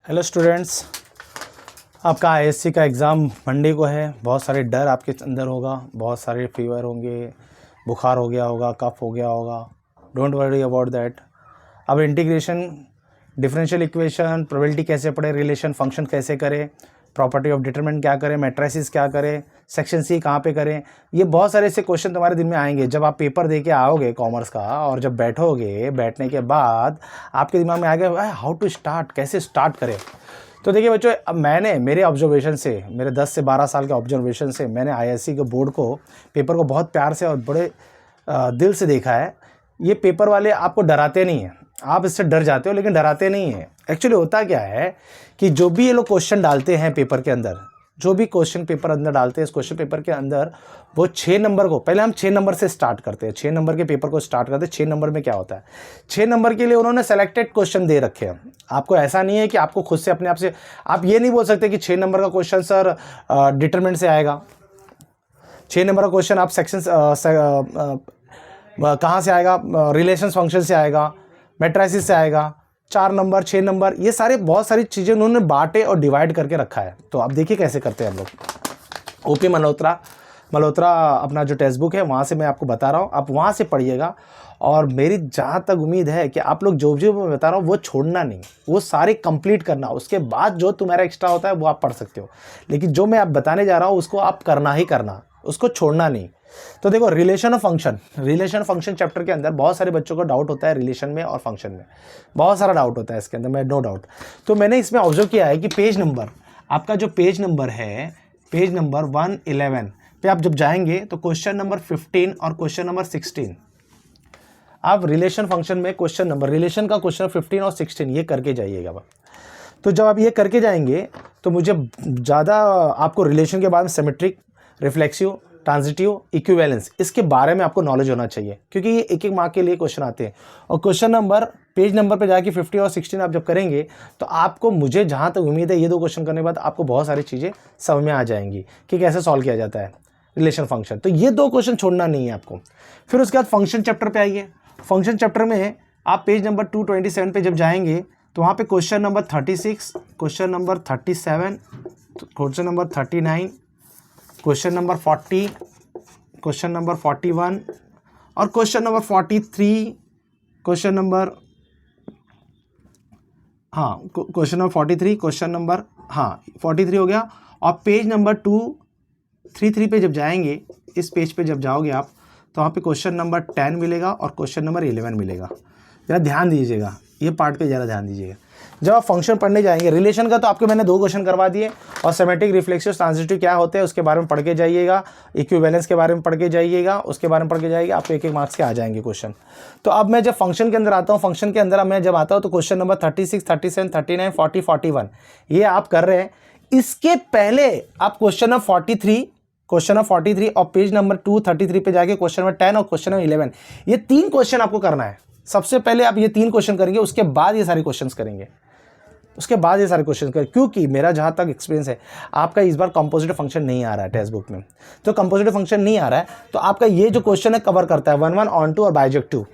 Hello students, आपका ISC का exam Monday को है। बहुत सारे डर आपके अंदर होगा, बहुत सारे फीवर होंगे, बुखार हो गया होगा, कफ हो गया होगा। Don't worry about that. अब इंटीग्रेशन, डिफरेंशियल इक्वेशन, प्रोबेबिलिटी कैसे पढ़े, रिलेशन फंक्शन कैसे करें, प्रॉपर्टी ऑफ डिटरमिनेंट क्या करें, मैट्रिसेस क्या करें, सेक्शन सी कहाँ पे करें, ये बहुत सारे ऐसे क्वेश्चन तुम्हारे दिन में आएंगे। जब आप पेपर दे के आओगे कॉमर्स का और जब बैठोगे, बैठने के बाद आपके दिमाग में आएगा हाउ टू स्टार्ट, कैसे स्टार्ट करें। तो देखिए बच्चों, अब मैंने मेरे ऑब्जर्वेशन से, मेरे 10 से 12 साल के ऑब्जर्वेशन से मैंने आईएससी के बोर्ड को, पेपर को बहुत प्यार से और बड़े दिल से देखा है। ये पेपर वाले आपको डराते नहीं हैं, आप इससे डर जाते हो लेकिन डराते नहीं हैं। एक्चुअली होता क्या है कि जो भी ये लोग क्वेश्चन डालते हैं पेपर के अंदर, जो भी क्वेश्चन पेपर अंदर डालते हैं इस क्वेश्चन पेपर के अंदर, वो 6 नंबर को, पहले हम 6 नंबर से स्टार्ट करते हैं, 6 नंबर के पेपर को स्टार्ट करते हैं। 6 नंबर में क्या होता है, 6 नंबर के लिए उन्होंने सेलेक्टेड क्वेश्चन दे रखे हैं। आपको ऐसा नहीं है कि आपको खुद से अपने आप से, आप ये नहीं बोल सकते कि 6 नंबर का क्वेश्चन सर डिटरमिनेंट से आएगा, 6 नंबर का क्वेश्चन आप सेक्शन कहाँ से आएगा, रिलेशन फंक्शन से आएगा, मैट्रिसेस से आएगा, 4 नंबर 6 नंबर, ये सारे बहुत सारी चीज़ें उन्होंने बांटे और डिवाइड करके रखा है। तो अब देखिए कैसे करते हैं हम लोग। ओपी मल्होत्रा अपना जो टेक्स्ट बुक है वहाँ से मैं आपको बता रहा हूँ, आप वहाँ से पढ़िएगा। और मेरी जहाँ तक उम्मीद है कि आप लोग जो मैं बता रहा हूँ वो छोड़ना नहीं, वो सारे कंप्लीट करना। उसके बाद जो तुम्हारा एक्स्ट्रा होता है वो आप पढ़ सकते हो, लेकिन जो मैं आप बताने जा रहा हूँ उसको आप करना ही करना, उसको छोड़ना नहीं। तो देखो, रिलेशन ऑफ फंक्शन चैप्टर के अंदर बहुत सारे बच्चों को डाउट होता है, रिलेशन में और फंक्शन में बहुत सारा डाउट होता है इसके अंदर, मैं नो डाउट। तो मैंने इसमें ऑब्जर्व किया है कि पेज नंबर, आपका जो पेज नंबर है, पेज नंबर 111 पे आप जब जाएंगे तो क्वेश्चन नंबर 15 और क्वेश्चन नंबर 16, आप रिलेशन फंक्शन में क्वेश्चन नंबर, रिलेशन का क्वेश्चन 15 और 16 ये करके जाइएगा। तो जब आप ये करके जाएंगे तो मुझे ज़्यादा आपको रिलेशन के बाद में सिमेट्रिक, रिफ्लेक्सिव, ट्रांजिटिव, इक्विवेलेंस, इसके बारे में आपको नॉलेज होना चाहिए, क्योंकि ये एक मार्क के लिए क्वेश्चन आते हैं। और क्वेश्चन नंबर, पेज नंबर पे जाके 15 और 16 आप जब करेंगे तो आपको, मुझे जहाँ तक उम्मीद है, ये 2 क्वेश्चन करने के बाद आपको बहुत सारी चीज़ें समझ में आ जाएंगी कि कैसे सॉल्व किया जाता है रिलेशन फंक्शन। तो ये 2 क्वेश्चन छोड़ना नहीं है आपको। फिर उसके बाद फंक्शन चैप्टर पर आइए। फंक्शन चैप्टर में आप पेज नंबर 227 पे जब जाएंगे तो वहाँ पे question number 36, question number 37, question number 39, question number 40, question number 41 और question number 43, question number, question number 43, question number 43 हो गया। और पेज नंबर 233 पे जब जाएंगे, इस पेज पे जब जाओगे आप तो वहाँ पे क्वेश्चन नंबर 10 मिलेगा और क्वेश्चन नंबर 11 मिलेगा। ज़रा ध्यान दीजिएगा, ये पार्ट पे ज़रा ध्यान दीजिएगा। जब आप फंक्शन पढ़ने जाएंगे, रिलेशन का तो आपके मैंने 2 क्वेश्चन करवा दिए, और सिमेट्रिक, रिफ्लेक्सिव, ट्रांजिटिव क्या होते हैं उसके बारे में पढ़ के जाइएगा, इक्विवेलेंस के बारे में पढ़ के जाइएगा, उसके बारे में पढ़ के जाइएगा, आपको 1-1 मार्क्स के आ जाएंगे क्वेश्चन। तो अब मैं जब फंक्शन के अंदर आता हूँ, फंक्शन के अंदर मैं जब आता हूँ तो क्वेश्चन नंबर 36, 37, 39, 40, 41 ये आप कर रहे हैं। इसके पहले आप क्वेश्चन नंबर 43 और पेज नंबर 233 पे जाके क्वेश्चन नंबर 10 और क्वेश्चन नंबर 11, ये 3 क्वेश्चन आपको करना है। सबसे पहले आप ये 3 क्वेश्चन करेंगे, उसके बाद ये सारे क्वेश्चंस करेंगे, क्योंकि मेरा जहाँ तक एक्सपीरियंस है, आपका इस बार कंपोजिट फंक्शन नहीं आ रहा है टेक्स्ट बुक में। तो कंपोजिट फंक्शन नहीं आ रहा है तो आपका ये जो क्वेश्चन है कवर करता है 11 ऑन टू और bijective,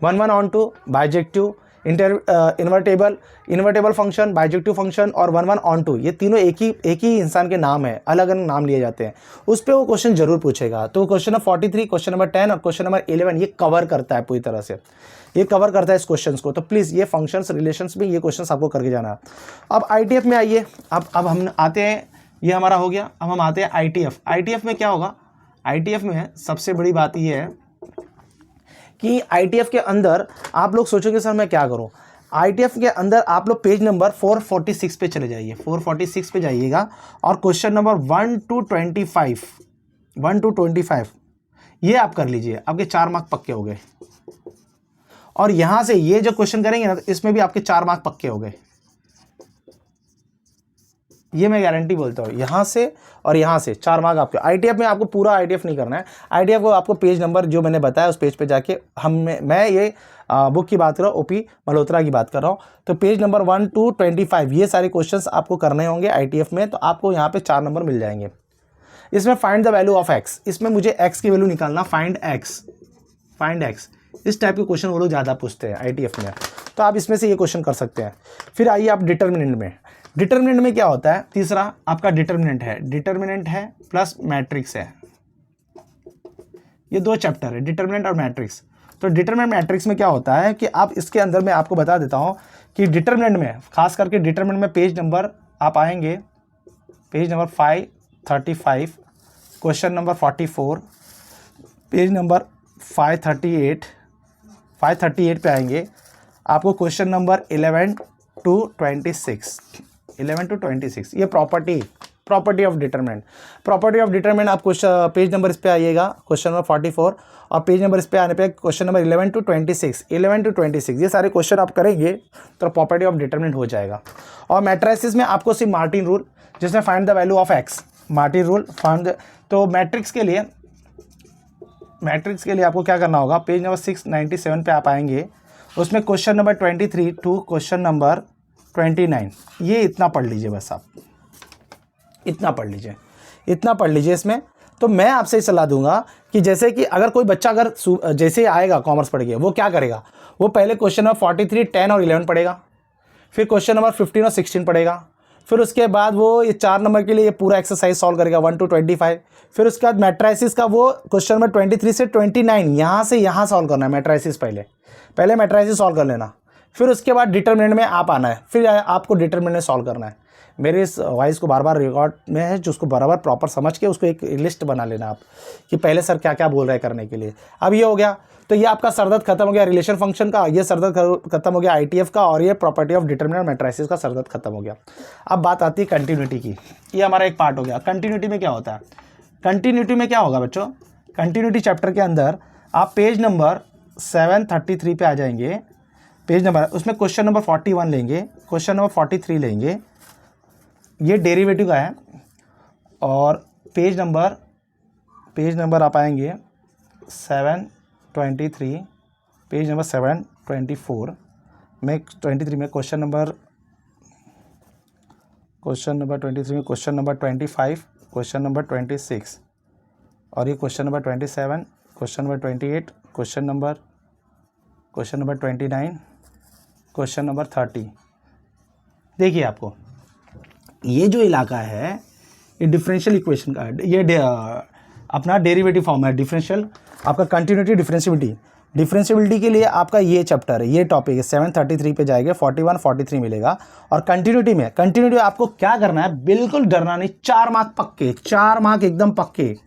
11 onto, bijective, invertible function, bijective function और 11 ऑन टू, ये तीनों एक ही इंसान के नाम है, अलग अलग नाम लिए जाते हैं। उस पर वो क्वेश्चन जरूर पूछेगा। तो क्वेश्चन नंबर 43, क्वेश्चन नंबर 10 और क्वेश्चन नंबर 11 ये कवर करता है, पूरी तरह से ये कवर करता है इस क्वेश्चंस को। तो प्लीज़ ये फंक्शंस, रिलेशंस में ये क्वेश्चंस आपको करके जाना है। अब आईटीएफ में आइए। अब हम आते हैं, ये हमारा हो गया। अब हम आते हैं आईटीएफ में क्या होगा। आईटीएफ में सबसे बड़ी बात ये है कि आईटीएफ के अंदर आप लोग सोचोगे सर मैं क्या करूं। आईटीएफ के अंदर आप लोग पेज नंबर 446 पे चले जाइए, 446 पे जाइएगा और क्वेश्चन नंबर 1 to 25 ये आप कर लीजिए, आपके 4 मार्क पक्के हो गए। और यहां से ये जो क्वेश्चन करेंगे ना, इसमें भी आपके 4 मार्क पक्के हो गए, ये मैं गारंटी बोलता हूँ। यहाँ से और यहाँ से 4 मार्क आपके। आईटीएफ में आपको पूरा आईटीएफ नहीं करना है, आईटीएफ को आपको पेज नंबर जो मैंने बताया उस पेज पे जाके, मैं ये बुक की बात कर रहा हूँ, ओपी मल्होत्रा की बात कर रहा हूँ। तो पेज नंबर 1 to 25 ये सारे क्वेश्चंस आपको करने होंगे आईटीएफ में। तो आपको यहाँ पे 4 नंबर मिल जाएंगे। इसमें find the value of x, इसमें मुझे एक्स की वैल्यू निकालना, फाइंड एक्स, इस टाइप के क्वेश्चन वो लोग ज़्यादा पूछते हैं आईटीएफ में। तो आप इसमें से ये क्वेश्चन कर सकते हैं। फिर आइए आप डिटर्मिनेंट में। डिटर्मिनेंट में क्या होता है, तीसरा आपका डिटर्मिनेंट है प्लस मैट्रिक्स है, ये दो चैप्टर है डिटर्मिनेंट और मैट्रिक्स। तो डिटर्मिनेंट मैट्रिक्स में क्या होता है कि आप इसके अंदर मैं आपको बता देता हूं कि डिटर्मिनेंट में, खास करके डिटर्मिनेंट में पेज नंबर आप आएंगे, page number 535, question number 44, page number 538 पे आएंगे, आपको क्वेश्चन नंबर 11 to 26 ये प्रॉपर्टी ऑफ डिटरमिनेंट आप क्वेश्चन पेज नंबर इस पे आइएगा, क्वेश्चन नंबर 44, और पेज नंबर इस पे आने पे क्वेश्चन नंबर 11 to 26 ये सारे क्वेश्चन आप करेंगे तो प्रॉपर्टी ऑफ डिटरमिनेंट हो जाएगा। और मैट्रिसेस में आपको सिर्फ मार्टिन रूल, जिसमें find the value of x, Martin rule find. तो मैट्रिक्स के लिए आपको क्या करना होगा, पेज नंबर 697 पे आप आएंगे, उसमें question number 23 to question number 29, ये इतना पढ़ लीजिए, बस आप इतना पढ़ लीजिए इसमें। तो मैं आपसे सलाह दूंगा कि जैसे कि अगर कोई बच्चा जैसे आएगा कॉमर्स पढ़ के, वो क्या करेगा, वो पहले क्वेश्चन नंबर 43, 10 और 11 पढ़ेगा, फिर क्वेश्चन नंबर 15 और 16 पढ़ेगा, फिर उसके बाद वो ये 4 नंबर के लिए ये पूरा एक्सरसाइज सॉल्व करेगा 1 to 25, फिर उसके बाद मैट्राइसिस का वो क्वेश्चन नंबर 23 से 29 यहाँ से यहाँ सॉल्व करना है। मैट्राइसिस पहले मैट्राइसिस सॉल्व कर लेना, फिर उसके बाद डिटरमिनेंट में आप आना है, फिर आपको डिटरमिनेंट सॉल्व करना है। मेरे इस वॉइस को बार रिकॉर्ड में है, जो उसको बराबर प्रॉपर समझ के उसको एक लिस्ट बना लेना आप कि पहले सर क्या क्या बोल रहे हैं करने के लिए। अब ये हो गया, तो ये आपका सरदर्द खत्म हो गया रिलेशन फंक्शन का, ये सरदर्द खत्म हो गया ITF का, और ये प्रॉपर्टी ऑफ डिटरमिनेंट मैट्रिसेस का सरदर्द खत्म हो गया। अब बात आती है कंटिन्यूटी की, ये हमारा एक पार्ट हो गया। कंटिन्यूटी में क्या होता है, कंटिन्यूटी में क्या होगा बच्चों, कंटिन्यूटी चैप्टर के अंदर आप पेज नंबर 733 पे आ जाएंगे, पेज नंबर उसमें क्वेश्चन नंबर 41 लेंगे, क्वेश्चन नंबर 43 लेंगे, ये डेरिवेटिव का है, और पेज नंबर आप आएंगे 723, पेज नंबर 724 में 23 में क्वेश्चन नंबर 23 में क्वेश्चन नंबर 25, क्वेश्चन नंबर 26, और ये question number 27, question number 28, question number 29, question number 30। देखिए आपको ये जो इलाका है ये डिफरेंशियल इक्वेशन का है, ये अपना डेरिवेटिव फॉर्म है डिफरेंशियल, आपका कंटिन्यूटी डिफरेंशियबिलिटी के लिए आपका ये चैप्टर है, ये टॉपिक है। 733 पे जाएंगे, 41 43 मिलेगा। और कंटिन्यूटी आपको क्या करना है, बिल्कुल डरना नहीं, 4 मार्क पक्के, 4 मार्क एकदम पक्के,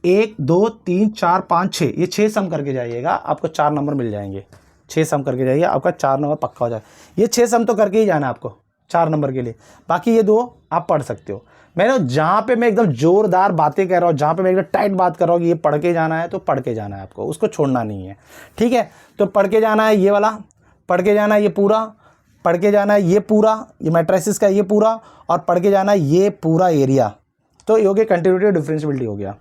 1 2 3 4 5 6, ये 6 सम करके जाइएगा, आपको 4 नंबर मिल जाएंगे। 6 सम करके जाइए, आपका 4 नंबर पक्का हो जाएगा। ये 6 सम तो करके ही जाना है आपको 4 नंबर के लिए, बाकी ये 2 आप पढ़ सकते हो। मैंने जहाँ पे मैं एकदम जोरदार बातें कह रहा हूँ, जहाँ पे मैं एकदम टाइट बात कर रहा हूँ कि ये पढ़ के जाना है, तो पढ़ के जाना है आपको, उसको छोड़ना नहीं है, ठीक है। तो पढ़ के जाना है, ये वाला पढ़ के जाना है, ये पूरा पढ़ के जाना है, ये पूरा, ये मैट्रिसेस का ये पूरा, और पढ़ के जाना है ये पूरा एरिया। तो ये हो गया कंटिन्यूटी और डिफरेंशियबिलिटी हो गया।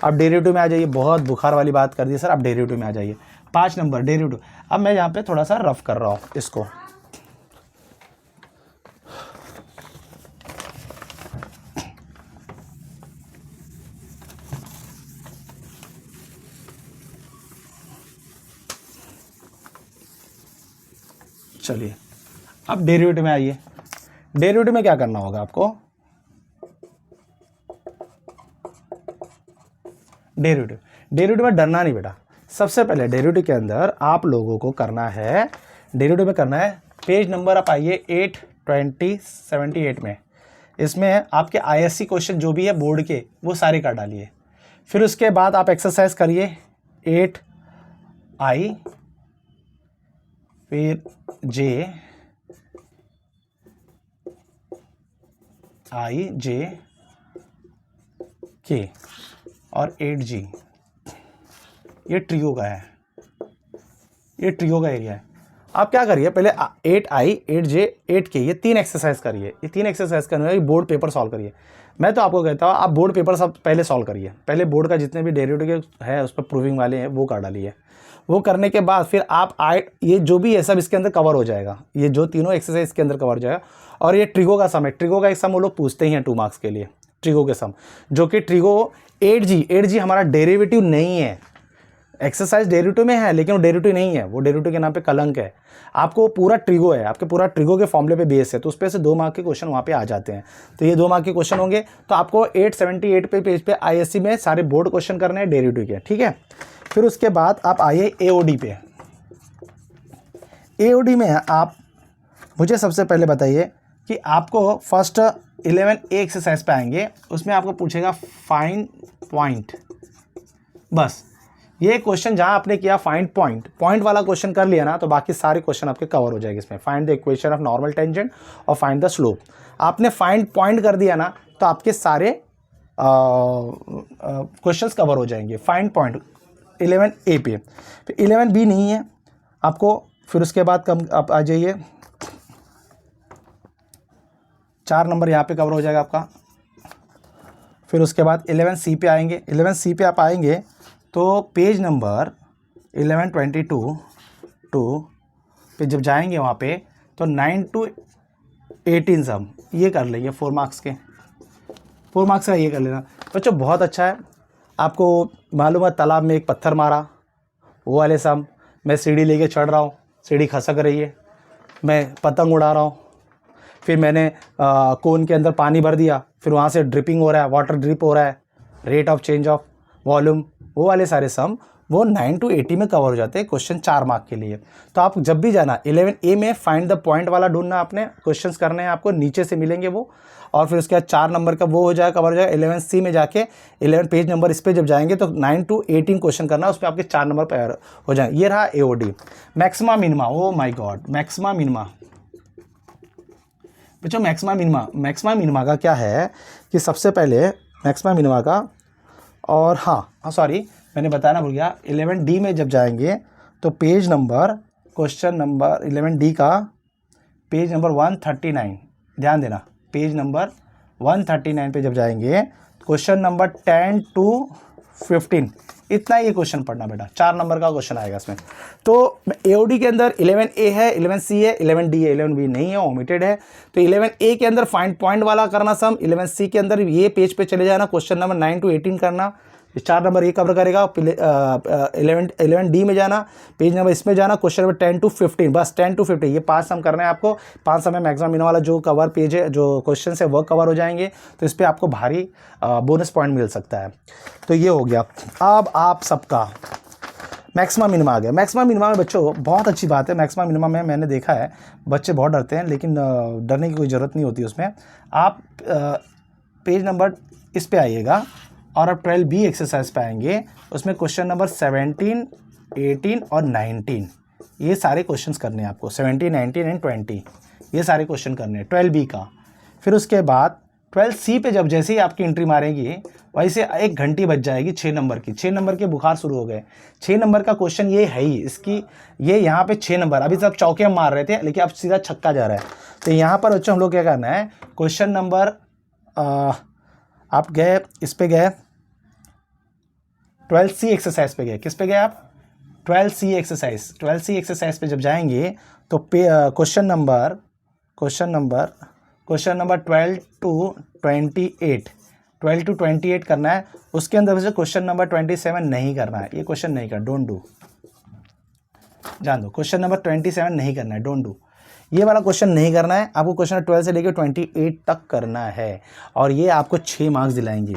अब डेरिवेटिव में आ जाइए, बहुत बुखार वाली बात कर दी सर, अब डेरिवेटिव में आ जाइए। 5 नंबर डेरिवेटिव। अब मैं यहाँ पे थोड़ा सा रफ कर रहा हूँ इसको, चलिए अब डेरिवेटिव में आइए। डेरिवेटिव में क्या करना होगा आपको, डेरिवेटिव में डरना नहीं बेटा। सबसे पहले डेरिवेटिव के अंदर आप लोगों को करना है, डेरिवेटिव में करना है, पेज नंबर आप आइए 82078 में, इसमें आपके ISC क्वेश्चन जो भी है बोर्ड के वो सारे कर डालिए। फिर उसके बाद आप एक्सरसाइज करिए 8I फिर J I J K और 8G, ये ट्रियो का है, ये ट्रियो का एरिया है। आप क्या करिए, पहले 8I 8J 8K ये 3 एक्सरसाइज करिए। ये 3 एक्सरसाइज करने वाली बोर्ड पेपर सॉल्व करिए। मैं तो आपको कहता हूँ आप बोर्ड पेपर सब पहले सॉल्व करिए, पहले बोर्ड का जितने भी डेरिवेटिव है उस पर प्रूविंग वाले हैं वो कर डालिए। वो करने के बाद फिर आप ये जो भी है सब इसके अंदर कवर हो जाएगा, ये जो तीनों एक्सरसाइज इसके अंदर कवर हो जाएगा। और ये ट्रिगो का सम है, ट्रिगो का एक सम वो लोग पूछते ही हैं 2 मार्क्स के लिए, ट्रिगो के सम, जो कि ट्रिगो 8G हमारा डेरिवेटिव नहीं है। एक्सरसाइज डेरिवेटिव में है लेकिन वो डेरिवेटिव नहीं है, वो डेरिवेटिव के नाम पे कलंक है। आपको पूरा ट्रिगो है, आपके पूरा ट्रिगो के फॉर्मूले पे बेस है, तो उस पे से 2 मार्क के क्वेश्चन वहाँ पे आ जाते हैं। तो ये 2 मार्क के क्वेश्चन होंगे। तो आपको 878 पे पेज पे आईएससी में सारे बोर्ड क्वेश्चन करने हैं डेरिवेटिव के, ठीक है। फिर उसके बाद आप आइए एओडी पे। एओडी में आप मुझे सबसे पहले बताइए कि आपको फर्स्ट 11A एक्सरसाइज पे आएंगे, उसमें आपको पूछेगा फाइंड पॉइंट। बस ये क्वेश्चन जहां आपने किया फाइंड पॉइंट वाला क्वेश्चन कर लिया ना, तो बाकी सारे क्वेश्चन आपके कवर हो जाएंगे इसमें। Find the equation of normal tangent और फाइंड द स्लोप। आपने फाइंड पॉइंट कर दिया ना, तो आपके सारे क्वेश्चंस कवर हो जाएंगे। फाइंड पॉइंट 11A पे। फिर 11B नहीं है आपको। फिर उसके बाद कम आप आ जाइए, 4 नंबर यहाँ पे कवर हो जाएगा आपका। फिर उसके बाद 11C पे आएंगे। 11C पे आप आएंगे तो पेज नंबर 1122 पे जब जाएंगे वहाँ पे, तो 9 to 18 सम ये कर लेंगे 4 मार्क्स के। 4 मार्क्स का ये कर लेना बच्चों, बहुत अच्छा है। आपको मालूम है तालाब में एक पत्थर मारा, वो वाले सम। मैं सीढ़ी लेके चढ़ रहा हूँ, सीढ़ी खसक रही है, मैं पतंग उड़ा रहा हूँ। फिर मैंने कोन के अंदर पानी भर दिया, फिर वहाँ से ड्रिपिंग हो रहा है, वाटर ड्रिप हो रहा है, rate of change of volume, वो वाले सारे सम वो 9 to 80 में कवर हो जाते हैं क्वेश्चन 4 मार्क के लिए। तो आप जब भी जाना 11A में फाइंड द पॉइंट वाला ढूंढना, आपने क्वेश्चंस करने हैं, आपको नीचे से मिलेंगे वो। और फिर उसके बाद 4 नंबर का वो हो जाएगा, कवर हो जाएगा। 11C में जाके 11 पेज नंबर इस पे जब जाएंगे तो 9 to 18 क्वेश्चन करना, उसमें आपके 4 नंबर पर हो जाएंगे। ये रहा एओडी। मैक्सिमा मिनिमा, ओ माई गॉड, मैक्सिमा मिनिमा बच्चों। मैक्सिमा मिनिमा का क्या है कि सबसे पहले मैक्सिमा मिनिमा का, और हाँ सॉरी मैंने बताना भूल गया, 11D में जब जाएंगे तो page number question number 11D का पेज नंबर 139, ध्यान देना, पेज नंबर 139 पे जब जाएंगे क्वेश्चन नंबर 10 to 15, इतना ये क्वेश्चन पढ़ना बेटा। 4 नंबर का क्वेश्चन आएगा इसमें। तो एओडी के अंदर 11A है, 11C है, 11D है, 11B नहीं है, ओमिटेड है। तो 11A के अंदर फाइंड पॉइंट वाला करना सम, 11C के अंदर ये पेज पे चले जाना, क्वेश्चन नंबर 9 to 18 करना, 4 नंबर ये कवर करेगा। 11D में जाना, पेज नंबर इसमें जाना, क्वेश्चन नंबर 10 to 15, बस 10 to 15 ये 5 सम करना है आपको। 5 सम में मैक्सिमम मिनिमम वाला जो कवर पेज है, जो क्वेश्चन है वो कवर हो जाएंगे। तो इस पर आपको भारी बोनस पॉइंट मिल सकता है। तो ये हो गया। अब आप सबका मैक्सिमम मिनिमा आ गया। मैक्सिमम मिनिमा में बच्चों बहुत अच्छी बात है। मैक्सिमम मिनिमा में मैंने देखा है बच्चे बहुत डरते हैं, लेकिन डरने की कोई ज़रूरत नहीं होती उसमें। आप पेज नंबर इस पे आइएगा और अब 12B एक्सरसाइज पे आएंगे। उसमें क्वेश्चन नंबर 17, 18 और 19 ये सारे क्वेश्चंस करने हैं आपको। 17, 19 एंड 20 ये सारे क्वेश्चन करने हैं 12B का। फिर उसके बाद 12C पे जब जैसे ही आपकी एंट्री मारेंगी, वैसे 1 घंटी बच जाएगी 6 नंबर की। 6 नंबर के बुखार शुरू हो गए। 6 नंबर का क्वेश्चन ये है ही, इसकी ये यहाँ पे 6 नंबर, अभी सब चौके मार रहे थे लेकिन अब सीधा छक्का जा रहा है। तो यहाँ पर बच्चों हम लोग क्या करना है, क्वेश्चन नंबर आप गए इस पे गए 12C एक्सरसाइज पे गए। किस पे गए आप? 12C एक्सरसाइज पे जब जाएंगे तो क्वेश्चन नंबर 12 to 28 करना है। उसके अंदर से क्वेश्चन नंबर 27 नहीं करना है। ये क्वेश्चन नहीं करना, डोंट डू, जान दो। क्वेश्चन नंबर 27 नहीं करना है, डोंट डू। ये वाला क्वेश्चन नहीं करना है आपको। क्वेश्चन 12 से लेकर 28 तक करना है और ये आपको 6 मार्क्स दिलाएंगे,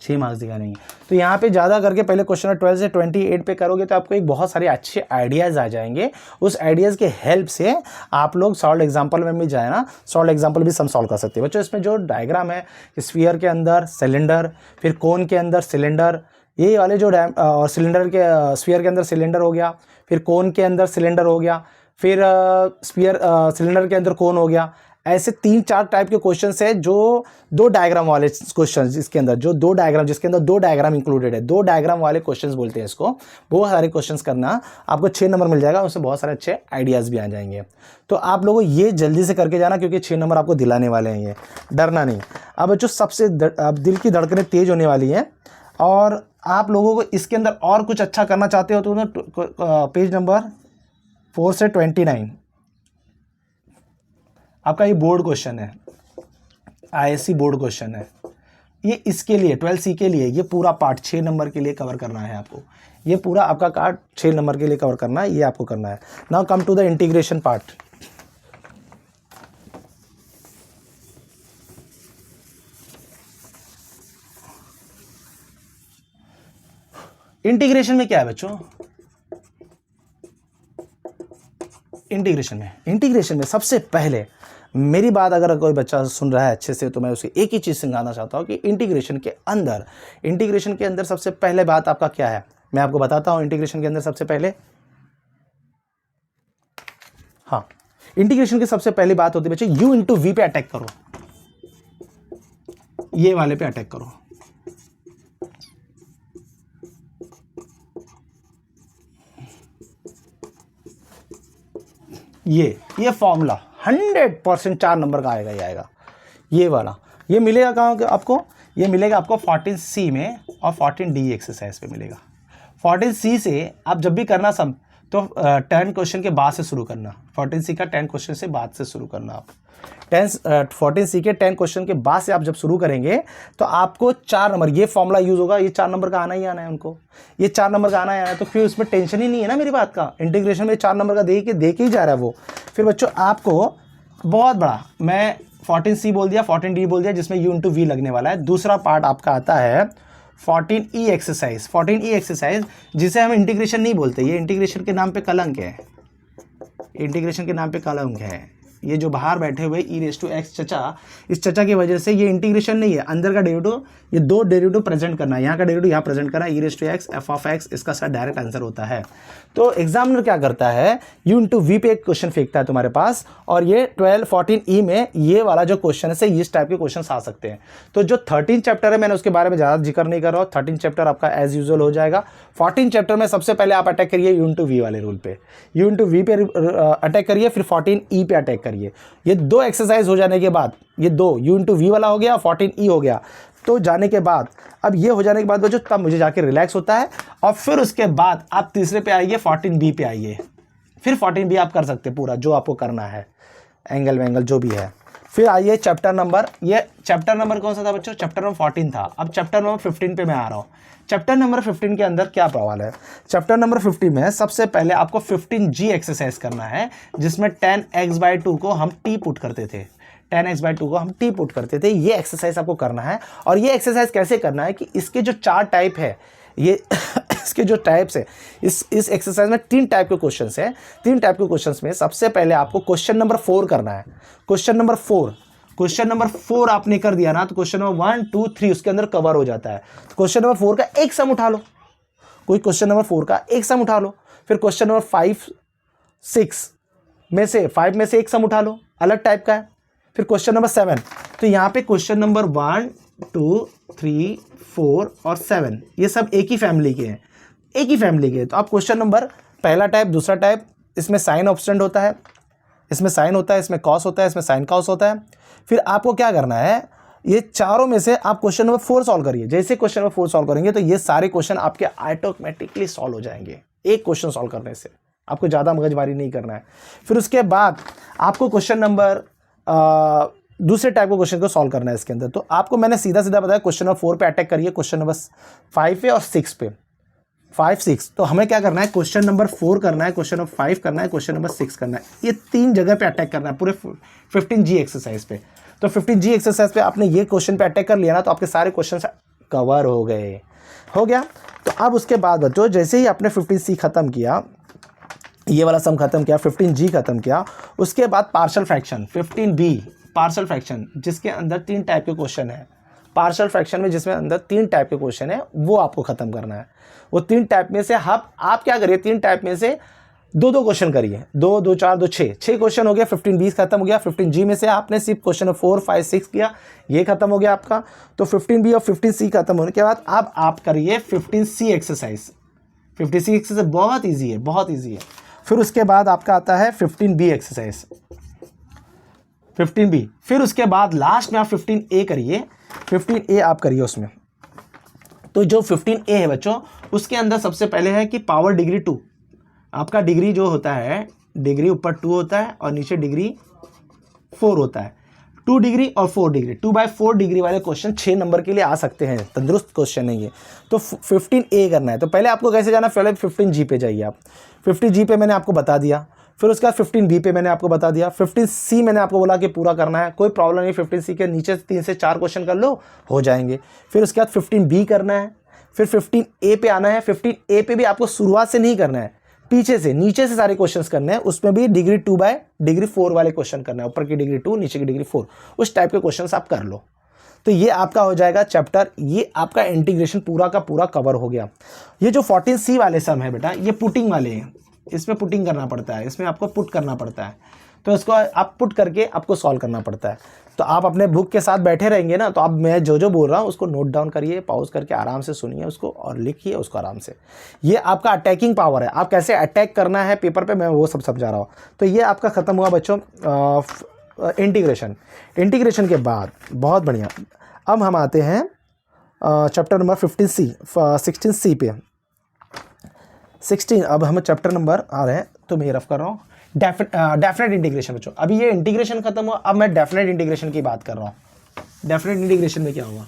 6 मार्क्स दिखाएंगे। तो यहाँ पे ज़्यादा करके पहले क्वेश्चन 12 से 28 पे करोगे तो आपको एक बहुत सारे अच्छे आइडियाज़ आ जाएंगे। उस आइडियाज़ के हेल्प से आप लोग सॉल्व एग्जाम्पल में भी जाए ना, सॉल्व एग्जाम्पल भी सम सॉल्व कर सकते हैं बच्चों। इसमें जो डायग्राम है, स्फीयर के अंदर सिलेंडर, फिर कोन के अंदर सिलेंडर, ये वाले जो और सिलेंडर के स्फीयर के अंदर सिलेंडर हो गया, फिर कोन के अंदर सिलेंडर हो गया, फिर स्फीयर सिलेंडर के अंदर कोन हो गया। ऐसे 3-4 टाइप के क्वेश्चंस है जो 2 डायग्राम वाले क्वेश्चंस, इसके अंदर जो 2 डायग्राम, जिसके अंदर 2 डायग्राम इंक्लूडेड है, 2 डायग्राम वाले क्वेश्चंस बोलते हैं इसको। बहुत सारे क्वेश्चंस करना, आपको 6 नंबर मिल जाएगा, उससे बहुत सारे अच्छे आइडियाज़ भी आ जाएंगे। तो आप लोगों ये जल्दी से करके जाना क्योंकि 6 नंबर आपको दिलाने वाले हैं, ये डरना नहीं। अब जो सबसे अब दिल की धड़कनें तेज होने वाली हैं और आप लोगों को इसके अंदर और कुछ अच्छा करना चाहते हो तो पेज नंबर 4 से 29 आपका ये बोर्ड क्वेश्चन है, आईएससी बोर्ड क्वेश्चन है। ये इसके लिए 12C के लिए ये पूरा पार्ट 6 नंबर के लिए कवर करना है आपको। ये पूरा आपका कार्ड 6 नंबर के लिए कवर करना है, ये आपको करना है। Now come to the integration part. Integration में क्या है बच्चों? इंटीग्रेशन में सबसे पहले मेरी बात अगर कोई बच्चा सुन रहा है अच्छे से तो मैं उसे एक ही चीज़ सिखाना चाहता हूँ कि इंटीग्रेशन के अंदर सबसे पहले बात आपका क्या है, मैं आपको बताता हूँ। इंटीग्रेशन के अंदर सबसे पहले, हाँ, इंटीग्रेशन की सबसे पहली बात होती है बच्चे, u इंटू वी पे अटैक करो, ये वाले पे अटैक करो। ये फॉर्मूला 100% 4 नंबर का आएगा, ये आएगा ये वाला। ये मिलेगा कहाँ आपको? ये मिलेगा आपको 14C में और 14D एक्सरसाइज पे मिलेगा। 14C से आप जब भी करना सम तो 10 क्वेश्चन के बाद से शुरू करना। 14C का 10 क्वेश्चन से बाद से शुरू करना। आप 14C के 10 क्वेश्चन के बाद से आप जब शुरू करेंगे तो आपको 4 नंबर ये फॉर्मूला यूज होगा। ये 4 नंबर का आना ही आना है उनको, ये 4 नंबर का आना ही आना है। तो फिर उसमें टेंशन ही नहीं है ना मेरी बात का। इंटीग्रेशन में 4 नंबर का दे के ही जा रहा है वो। फिर बच्चों आपको बहुत बड़ा, मैं 14C बोल दिया, 14D बोल दिया, जिसमें u इंटू वी लगने वाला है। दूसरा पार्ट आपका आता है 14E एक्सरसाइज। 14E एक्सरसाइज जिसे हम इंटीग्रेशन नहीं बोलते, ये इंटीग्रेशन के नाम पे कलंक है। इंटीग्रेशन के नाम पे कलंक है। ये जो बाहर बैठे हुए e⁻x चचा, इस चचा की वजह से ये इंटीग्रेशन नहीं है। अंदर का डेरिवेटिव, ये दो डेरिवेटिव प्रेजेंट करना है, यहाँ का डेरिवेटिव यहाँ प्रेजेंट करना है, e⁻x f(x), इसका सारा डायरेक्ट आंसर होता है। तो एग्जामिनर क्या करता है, u इंटू वी पे एक क्वेश्चन फेंकता है तुम्हारे पास, और ये 14E में ये वाला जो क्वेश्चन है इस टाइप के क्वेश्चन आ सकते हैं। तो जो 13 चैप्टर है मैंने उसके बारे में ज़्यादा जिक्र नहीं कर रहा हूँ। 13 चैप्टर आपका एज यूजुअल हो जाएगा। 14 चैप्टर में सबसे पहले आप अटैक करिए u इंटू वी वाले रूल पे, u इंटू वी पे अटैक करिए, फिर 14E पे अटैक करिए। ये दो एक्सरसाइज हो जाने के बाद, ये दो u इंटू वी वाला हो गया, 14E हो गया। तो जाने के बाद, अब ये हो जाने के बाद बच्चों तब मुझे जाके रिलैक्स होता है, और फिर उसके बाद आप तीसरे पे आइए, 14B पे आइए। फिर 14B आप कर सकते पूरा जो आपको करना है, एंगल वेंगल जो भी है। फिर आइए चैप्टर नंबर, ये चैप्टर नंबर कौन सा था बच्चों? चैप्टर नंबर 14 था। अब चैप्टर नंबर 15 पे मैं आ रहा हूँ। चैप्टर नंबर 15 के अंदर क्या सवाल है? चैप्टर नंबर 15 में सबसे पहले आपको 15G एक्सरसाइज करना है, जिसमें 10x/2 को हम t पुट करते थे। 10x/2 को हम t पुट करते थे। ये एक्सरसाइज आपको करना है। और ये एक्सरसाइज कैसे करना है कि इसके जो 4 टाइप है, ये इसके जो टाइप्स है, इस एक्सरसाइज में 3 टाइप के क्वेश्चंस हैं। 3 टाइप के क्वेश्चंस में सबसे पहले आपको क्वेश्चन नंबर 4 करना है। क्वेश्चन नंबर 4 आपने कर दिया ना, तो क्वेश्चन नंबर 1, 2, 3 उसके अंदर कवर हो जाता है। क्वेश्चन नंबर 4 का एक सम उठा लो, कोई क्वेश्चन नंबर 4 का एक सम उठा लो। फिर क्वेश्चन नंबर 5, 6 में से 5 में से एक सम उठा लो, अलग टाइप का है। फिर क्वेश्चन नंबर 7, तो यहाँ पे क्वेश्चन नंबर 1, 2, 3, 4 और 7 ये सब एक ही फैमिली के हैं, एक ही फैमिली के। तो आप क्वेश्चन नंबर पहला टाइप, दूसरा टाइप, इसमें साइन ऑब्स्टेंट होता है, इसमें साइन होता है, इसमें कॉस होता है, इसमें साइन कॉस होता है। फिर आपको क्या करना है, ये चारों में से आप क्वेश्चन नंबर 4 सॉल्व करिए। जैसे क्वेश्चन नंबर 4 सॉल्व करेंगे तो ये सारे क्वेश्चन आपके ऑटोमेटिकली सॉल्व हो जाएंगे, एक क्वेश्चन सॉल्व करने से। आपको ज़्यादा मगजमारी नहीं करना है। फिर उसके बाद आपको क्वेश्चन नंबर दूसरे टाइप के क्वेश्चन को सॉल्व करना है इसके अंदर। तो आपको मैंने सीधा बताया, क्वेश्चन नंबर 4 पे अटैक करिए, क्वेश्चन नंबर 5 पे और 6 पे, 5, 6। तो हमें क्या करना है, क्वेश्चन नंबर 4 करना है, क्वेश्चन नंबर 5 करना है, क्वेश्चन नंबर 6 करना है। ये 3 जगह पे अटैक करना है पूरे 15G एक्सरसाइज पे। तो 15G एक्सरसाइज पे आपने ये क्वेश्चन पे अटैक कर लिया ना, तो आपके सारे क्वेश्चन कवर हो गया। तो अब उसके बाद बच्चों जैसे ही आपने 15C खत्म किया, ये वाला सम खत्म किया, 15G खत्म किया, उसके बाद partial fraction 15B, partial fraction जिसके अंदर 3 टाइप के क्वेश्चन है। पार्शियल फ्रैक्शन में जिसमें अंदर 3 टाइप के क्वेश्चन है, वो आपको खत्म करना है। वो 3 टाइप में से आप क्या करिए, 3 टाइप में से 2 क्वेश्चन करिए, 2, 2, 4, 2, 6 क्वेश्चन हो गया। 15B खत्म हो गया। 15G में से आपने सिर्फ क्वेश्चन 4, 5, 6 किया, ये खत्म हो गया आपका। तो 15B और 15C खत्म होने के बाद अब आप करिए 15C एक्सरसाइज। 15C एक्सरसाइज बहुत ईजी है, बहुत ईजी है। फिर उसके बाद आपका आता है 15B एक्सरसाइज, 15B। फिर उसके बाद लास्ट में आप 15A करिए, 15A आप करिए उसमें। तो जो 15A है बच्चों, उसके अंदर सबसे पहले है कि पावर डिग्री 2। आपका डिग्री जो होता है, डिग्री ऊपर 2 होता है और नीचे डिग्री 4 होता है। 2 डिग्री और 4 डिग्री, 2/4 डिग्री वाले क्वेश्चन 6 नंबर के लिए आ सकते हैं, तंदुरुस्त क्वेश्चन है ये। तो 15A करना है, तो पहले आपको कैसे जाना, पहले 15G पे जाइए आप। 15G पे मैंने आपको बता दिया, फिर उसके बाद 15B पे मैंने आपको बता दिया, 15C मैंने आपको बोला कि पूरा करना है, कोई प्रॉब्लम नहीं, 15C के नीचे 3 से 4 क्वेश्चन कर लो, हो जाएंगे। फिर उसके बाद 15B करना है, फिर 15A पे आना है। 15A पे भी आपको शुरुआत से नहीं करना है, पीछे से नीचे से सारे क्वेश्चंस करने हैं, उसमें भी डिग्री 2/डिग्री 4 वाले क्वेश्चन करना है, ऊपर की डिग्री 2 नीचे की डिग्री 4, उस टाइप के क्वेश्चंस आप कर लो। तो ये आपका हो जाएगा चैप्टर, ये आपका इंटीग्रेशन पूरा का पूरा कवर हो गया। ये जो 14C वाले सम है बेटा, ये पुटिंग वाले हैं, इसमें पुटिंग करना पड़ता है, इसमें आपको पुट करना पड़ता है, तो इसको आप पुट करके आपको सॉल्व करना पड़ता है। तो आप अपने बुक के साथ बैठे रहेंगे ना, तो आप मैं जो जो बोल रहा हूँ उसको नोट डाउन करिए, पॉज करके आराम से सुनिए उसको और लिखिए उसको आराम से। ये आपका अटैकिंग पावर है, आप कैसे अटैक करना है पेपर पे, मैं वो सब समझा रहा हूँ। तो ये आपका ख़त्म हुआ बच्चों इंटीग्रेशन। इंटीग्रेशन के बाद बहुत बढ़िया, अब हम आते हैं चैप्टर नंबर 16C पे। 16 अब हम चैप्टर नंबर आ रहे हैं, तो मैं रफ कर रहा हूँ डेफिनेट इंटीग्रेशन बच्चों। अभी ये इंटीग्रेशन खत्म हुआ, अब मैं डेफिनेट इंटीग्रेशन की बात कर रहा हूँ। डेफिनेट इंटीग्रेशन में क्या होगा,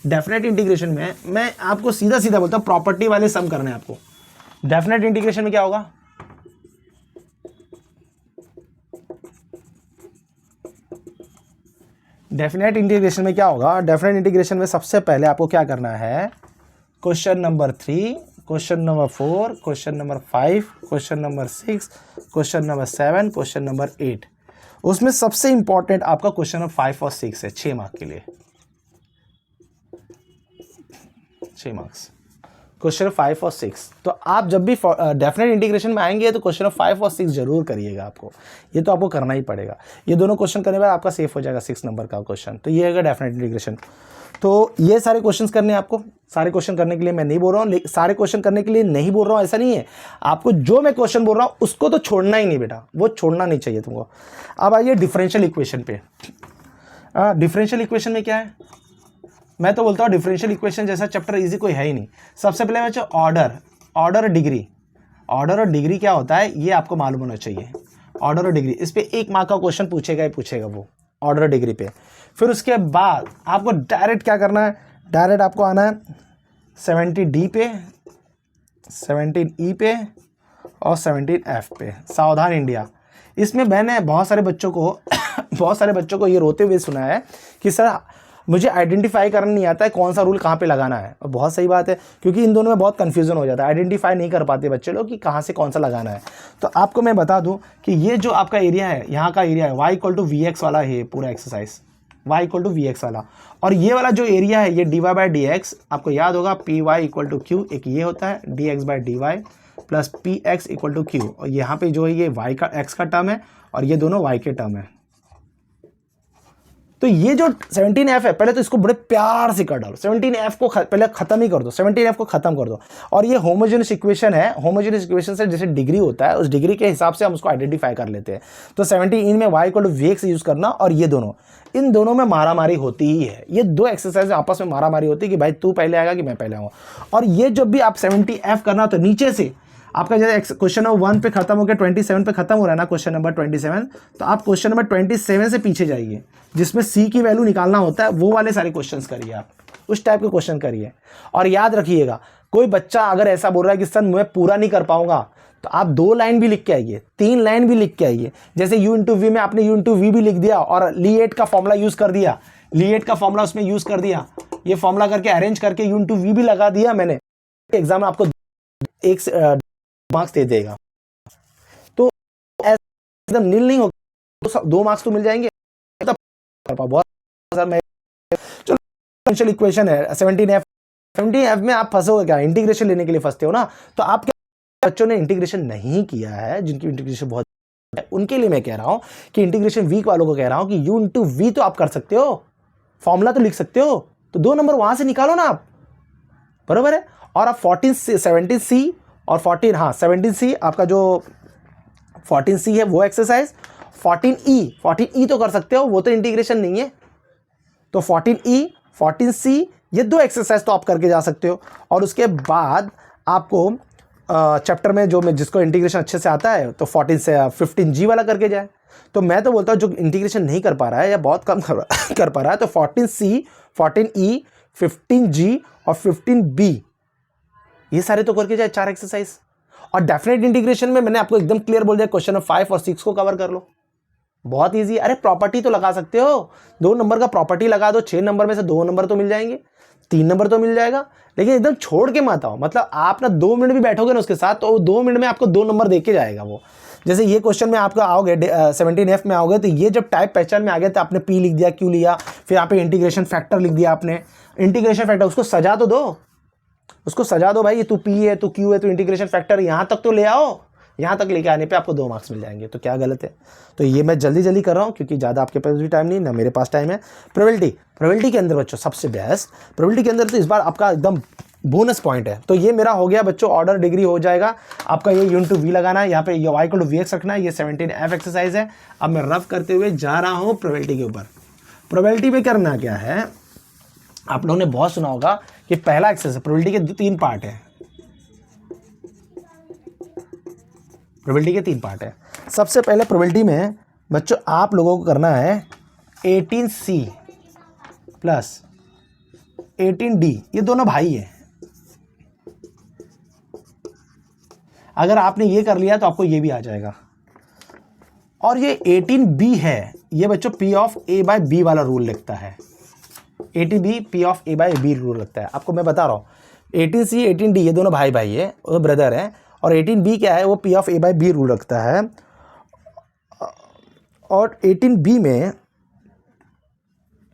डेफिनेट इंटीग्रेशन में मैं आपको सीधा सीधा बोलता हूँ, प्रॉपर्टी वाले सम करने हैं आपको। डेफिनेट इंटीग्रेशन में क्या होगा, डेफिनेट इंटीग्रेशन में क्या होगा, डेफिनेट इंटीग्रेशन में सबसे पहले आपको क्या करना है, question number 3, question number 4, question number 5, question number 6, question number 7, question number 8, उसमें सबसे इंपॉर्टेंट आपका क्वेश्चन नंबर 5 और 6 है, 6 मार्क के लिए, 6 मार्क्स क्वेश्चन 5 और 6। तो आप जब भी डेफिनेट इंटीग्रेशन में आएंगे तो क्वेश्चन 5 और 6 जरूर करिएगा आपको, ये तो आपको करना ही पड़ेगा। ये दोनों क्वेश्चन करने के बाद आपका सेफ हो जाएगा 6 नंबर का क्वेश्चन। तो ये है डेफिनेट इंटीग्रेशन। तो ये सारे क्वेश्चंस करने हैं आपको, सारे क्वेश्चन करने के लिए मैं नहीं बोल रहा हूँ, सारे क्वेश्चन करने के लिए नहीं बोल रहा हूँ, ऐसा नहीं है। आपको जो मैं क्वेश्चन बोल रहा हूँ उसको तो छोड़ना ही नहीं बेटा, वो छोड़ना नहीं चाहिए तुमको। अब आइए डिफरेंशियल इक्वेशन पे। डिफरेंशियल इक्वेशन में क्या है, मैं तो बोलता हूँ डिफरेंशियल इक्वेशन जैसा चैप्टर इजी कोई है ही नहीं। सबसे पहले बच्चों ऑर्डर और डिग्री क्या होता है ये आपको मालूम होना चाहिए। ऑर्डर और डिग्री, इस पे 1 मार्क का क्वेश्चन पूछेगा ही पूछेगा वो ऑर्डर और डिग्री पे। फिर उसके बाद आपको डायरेक्ट क्या करना है, डायरेक्ट आपको आना है 70D पे, 17E पे और 17F पे, सावधान इंडिया। इसमें मैंने बहुत सारे बच्चों को ये रोते हुए सुना है कि सर मुझे आइडेंटिफाई करना नहीं आता है कौन सा रूल कहाँ पे लगाना है। और बहुत सही बात है, क्योंकि इन दोनों में बहुत कन्फ्यूजन हो जाता है, आइडेंटिफाई नहीं कर पाते बच्चे लोग कि कहाँ से कौन सा लगाना है। तो आपको मैं बता दूं कि ये जो आपका एरिया है, यहाँ का एरिया है y=vx वाला है पूरा एक्सरसाइज, y=vx वाला। और ये वाला जो एरिया है ये dy/dx, आपको याद होगा py=q, एक ये होता है dx/dy प्लस px=q। और यहाँ पे जो है ये y का x का टर्म है और ये दोनों y के टर्म है। तो ये जो 17F है, पहले तो इसको बड़े प्यार से कर डालो, 17F को पहले खत्म ही कर दो, 17F को खत्म कर दो। और ये होमोजेनियस इक्वेशन है, होमोजेनियस इक्वेशन से जैसे डिग्री होता है उस डिग्री के हिसाब से हम उसको आइडेंटिफाई कर लेते हैं। तो 17 में y=vx यूज करना, और ये दोनों, इन दोनों में मारामारी होती ही है। ये दो एक्सरसाइज आपस में मारामारी होती है कि भाई तू पहले आएगा कि मैं पहले आऊँगा। और ये जब भी आप 70F करना तो नीचे से आपका जैसे क्वेश्चन नंबर 1 पे खत्म हो गया, 27 पे खत्म हो रहा है ना क्वेश्चन नंबर 27, तो आप क्वेश्चन नंबर 27 से पीछे जाइए, जिसमें C की वैल्यू निकालना होता है, वो वाले सारे क्वेश्चंस करिए आप, उस टाइप के क्वेश्चन करिए। और याद रखिएगा, कोई बच्चा अगर ऐसा बोल रहा है कि सर मैं पूरा नहीं कर पाऊंगा, तो आप 2 लाइन भी लिख के आइए, 3 लाइन भी लिख के आइए। जैसे u/v में आपने u/v भी लिख दिया और ली8 का फॉर्मूला यूज कर दिया, ली8 का फॉर्मूला उसमें यूज कर दिया, ये फॉर्मूला करके अरेंज करके u/v भी लगा दिया मैंने, एग्जाम में आपको 1 मार्क्स दे देगा। तो एकदम नील नहीं होगा, तो 2 मार्क्स तो मिल जाएंगे। बहुत चलो इक्वेशन है 17F में आप फंसोगे क्या, इंटीग्रेशन लेने के लिए फंसते हो ना। तो आप क्या, बच्चों ने इंटीग्रेशन नहीं किया है, जिनकी इंटीग्रेशन बहुत है, उनके लिए मैं कह रहा हूं कि इंटीग्रेशन वीक वालों को कह रहा हूं कि u/v तो आप कर सकते हो, फॉर्मूला तो लिख सकते हो, तो 2 नंबर वहां से निकालो ना आप, बरोबर है। और आप 17C और 17C आपका जो 14C है वो एक्सरसाइज, 14E तो कर सकते हो, वो तो इंटीग्रेशन नहीं है। तो 14E 14C ये 2 एक्सरसाइज तो आप करके जा सकते हो। और उसके बाद आपको चैप्टर में जो जिसको इंटीग्रेशन अच्छे से आता है तो 15G वाला करके जाए। तो मैं तो बोलता हूँ जो इंटीग्रेशन नहीं कर पा रहा है या बहुत कम कर पा रहा है, तो 14C, 14E, 15G और 15B ये सारे तो करके जाए 4 एक्सरसाइज। और डेफिनेट इंटीग्रेशन में मैंने आपको एकदम क्लियर बोल दिया, क्वेश्चन नंबर 5 और 6 को कवर कर लो, बहुत इजी। अरे प्रॉपर्टी तो लगा सकते हो, 2 नंबर का प्रॉपर्टी लगा दो, 6 नंबर में से 2 नंबर तो मिल जाएंगे, 3 नंबर तो मिल जाएगा। लेकिन एकदम छोड़ के मत आओ, मतलब आप ना 2 मिनट भी बैठोगे ना उसके साथ, तो 2 मिनट में आपको 2 नंबर दे के जाएगा वो। जैसे ये क्वेश्चन में आपका आओगे 17F में आओगे, तो ये जब टाइप पहचान में आ गया तो आपने P लिख दिया, Q लिया, फिर यहाँ पे इंटीग्रेशन फैक्टर लिख दिया आपने। इंटीग्रेशन फैक्टर उसको सजा तो दो, उसको सजा दो भाई, ये तू P है, तू Q है, तू इंटीग्रेशन फैक्टर यहाँ तक तो ले आओ। यहाँ तक लेके आने पे आपको 2 मार्क्स मिल जाएंगे, तो क्या गलत है। तो ये मैं जल्दी जल्दी कर रहा हूँ क्योंकि ज़्यादा आपके पास भी टाइम नहीं, ना मेरे पास टाइम है। प्रोबेबिलिटी के अंदर बच्चों सबसे बेस्ट, प्रोबेबिलिटी के अंदर तो इस बार आपका एकदम बोनस पॉइंट है। तो ये मेरा हो गया बच्चों, ऑर्डर डिग्री हो जाएगा आपका। ये यूनिट टू वी लगाना है, यहाँ पे ये y को vx रखना है, ये 17F एक्सरसाइज है। अब मैं रफ करते हुए जा रहा हूँ प्रोबेबिलिटी के ऊपर। प्रोबेबिलिटी में करना क्या है, आप लोगों ने बहुत सुना होगा कि पहला एक्सरसाइज, प्रोबेबिलिटी के 3 पार्ट है, प्रोबेबिलिटी के 3 पार्ट है। सबसे पहले प्रोबेबिलिटी में बच्चों आप लोगों को करना है 18C प्लस 18D, ये दोनों भाई हैं। अगर आपने ये कर लिया तो आपको ये भी आ जाएगा। और ये 18B है, ये बच्चों P of A by B वाला रूल लिखता है। 18B P of A by B rule लगता है, आपको मैं बता रहा हूँ। 18C 18D ये दोनों भाई भाई है, वो ब्रदर है। और 18B क्या है, वो P of A by B rule रखता है। और 18D में